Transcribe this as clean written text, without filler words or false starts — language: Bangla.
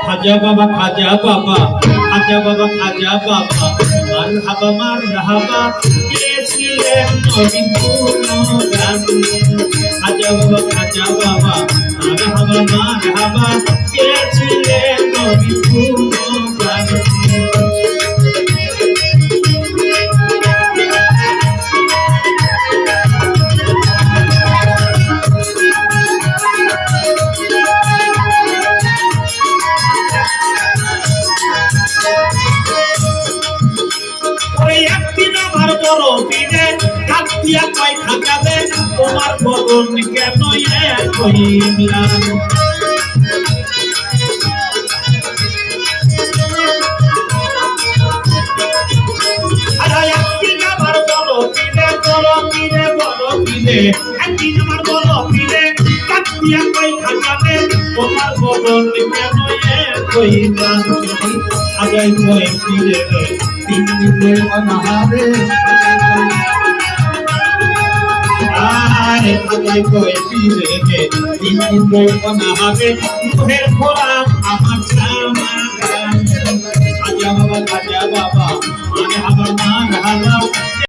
খাজা বাবা খাজা বাবা খাজা বাবা খাজা বাবা মারহাবা মারহাবা গেছিলেন নবী গুণগান খাজা বাবা খাজা বাবা মারহাবা মারহাবা গেছিলেন নবী গুণগান তোমার বদন কেন কহিলাম একদিন আমার বড় পিলে একদিন আমার বড় পিলে কাটিয়া কই খাজাবে তোমার বদন কেন কহিলাম আগাই কই পিলে তিন দিনে অনাহারে আরে আগাই কই পিলে তিন দিনে অনাহারে মুখের খোরাক আমার জামা খাজা বাবা খাজা বাবা মানে আমার মান হালা